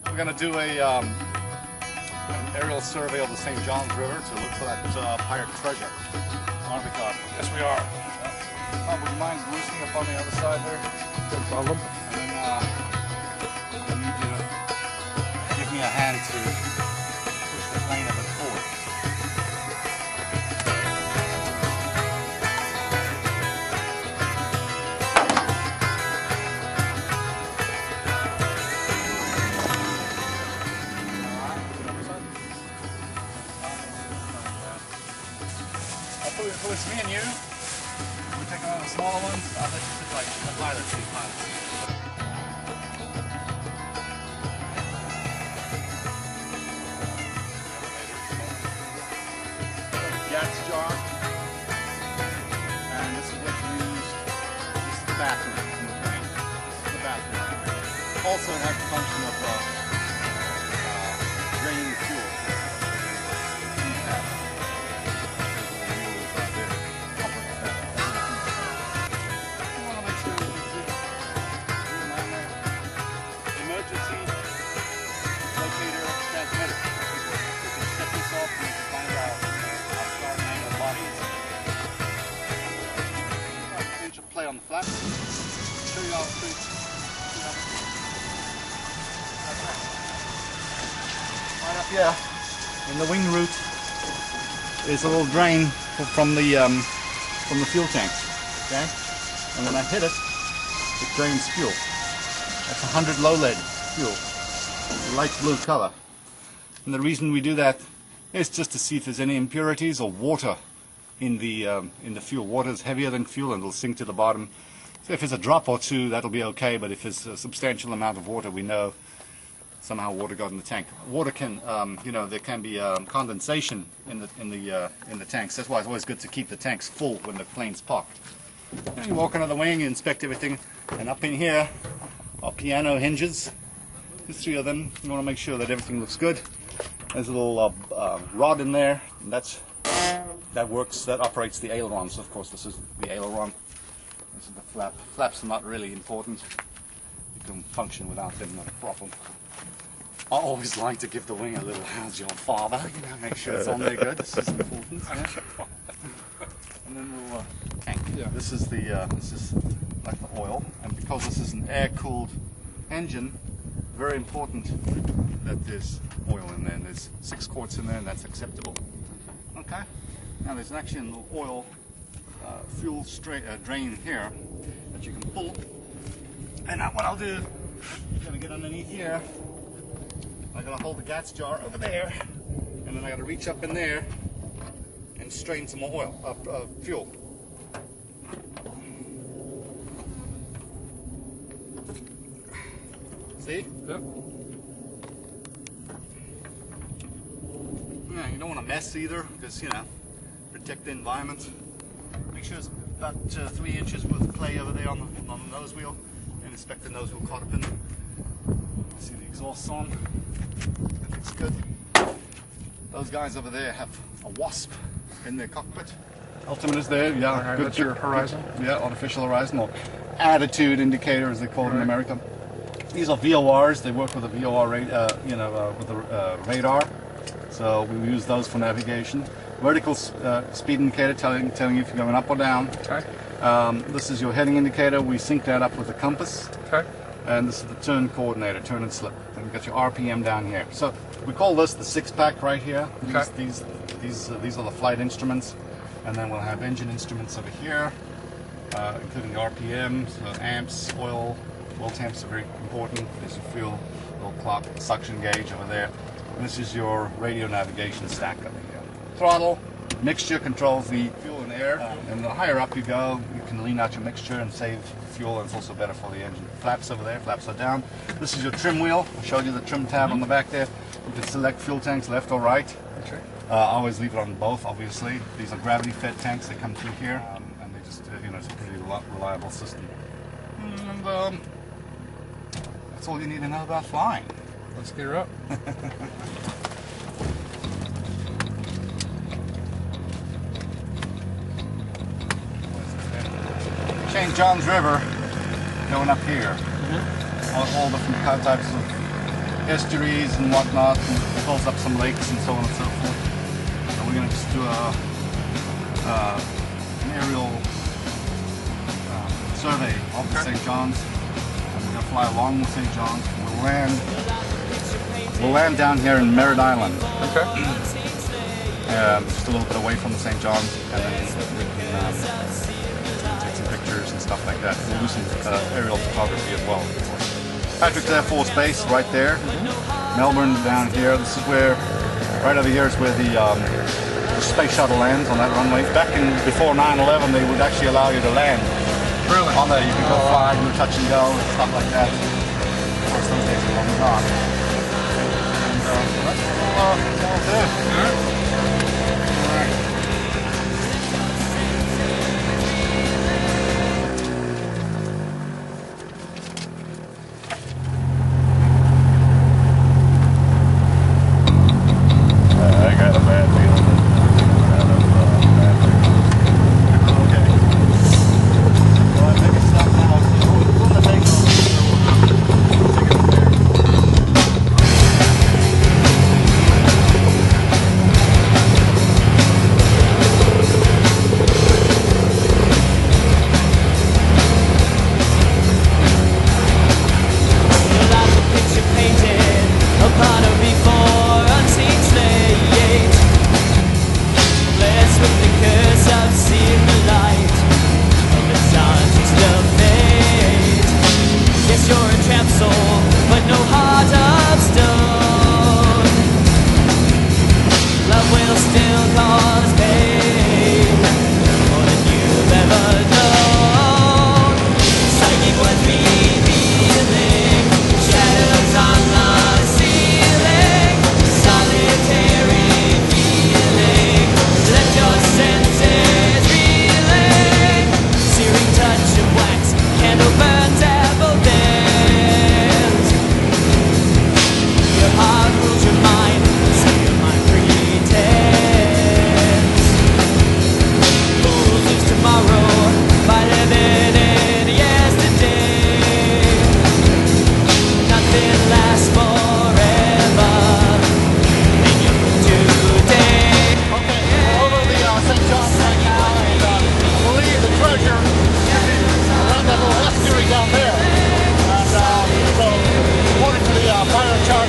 We're going to do an aerial survey of the St. John's River to look for that pirate treasure. Aren't we, Todd? Yes, we are. Yeah. Todd, would you mind loosening up on the other side there? No problem. And then I need you to give me a hand to push the plane a bit forward. So it's me and you. We're taking one of the smaller ones. I'll let you sit like the pilot seat. Gas jar. And this is what you used. This is the bathroom. This is the bathroom. Also, it has the function of draining fuel. Play on the flaps. Show you how to right up here in the wing root is a little drain from the fuel tank. Okay, and when I hit it, it drains fuel. That's 100 low lead fuel, a light blue color. And the reason we do that is just to see if there's any impurities or water in the fuel. Water is heavier than fuel and it'll sink to the bottom. So if there's a drop or two, that'll be okay. But if there's a substantial amount of water, we know somehow water got in the tank. Water can, there can be condensation in the tanks. That's why it's always good to keep the tanks full when the plane's parked. And you walk under the wing, you inspect everything, and up in here are piano hinges. There's 3 of them. You want to make sure that everything looks good. There's a little rod in there, and that operates the ailerons. Of course, this is the aileron. This is the flap. Flaps are not really important. You can function without them, not a problem. I always like to give the wing a little how's your father, make sure it's on there good. This is important. Yeah. And then we'll tank. Yeah. This is like the oil, and because this is an air-cooled engine, very important that there's oil in there. And there's 6 quarts in there, and that's acceptable. Okay. Now there's actually a little oil fuel drain here that you can pull. And now what I'll do, I'm going to get underneath here. I'm going to hold the gas jar over there, and then I got to reach up in there and strain some more oil, fuel. See? Yep. Yeah, you don't want to mess either, because protect the environment. Make sure it's about 3 inches worth of clay over there on the nose wheel, and inspect the nose wheel caught up in there. See the exhaust on. Looks good. Those guys over there have a wasp in their cockpit. Ultimate is there, yeah. Okay, good. That's your horizon? Yeah, artificial horizon, or attitude indicator as they call it in America. These are VORs. They work with a VOR, with the radar. So we use those for navigation. Vertical speed indicator telling you if you're going up or down. Okay. This is your heading indicator. We sync that up with the compass. Okay. And this is the turn coordinator, turn and slip. And we've got your RPM down here. So we call this the 6-pack right here. Okay. These are the flight instruments. And then we'll have engine instruments over here, including the RPM, so amps, oil temps are very important. There's your fuel, little clock, suction gauge over there. And this is your radio navigation stack over here. Throttle, mixture controls the fuel and air. And the higher up you go, you can lean out your mixture and save fuel, and it's also better for the engine. Flaps over there, flaps are down. This is your trim wheel. I showed you the trim tab on the back there. You can select fuel tanks left or right. Okay. I always leave it on both, obviously. These are gravity-fed tanks that come through here, and they just, it's a pretty reliable system. And that's all you need to know about flying. Let's gear up. St. John's River going up here. All different types of estuaries and whatnot, and fills up some lakes and so on and so forth. And we're going to just do an aerial survey of the St. John's. And we're going to fly along with St. John's. We'll land down here in Merritt Island. Okay. Just a little bit away from the St. John's, and then we can take some pictures and stuff like that. We'll do some aerial photography as well. Patrick's Air Force Base right there. Melbourne down here. This is where, right over here is where the space shuttle lands on that runway. Back in before 9/11, they would actually allow you to land. Really? On there, you can go fly, do touch and go, and stuff like that. Of course, those days are long gone. And that's what we'll do. I got a bad feeling. Okay. Well, maybe stop now. We're going to take off. Down there, and so according to the pilot chart,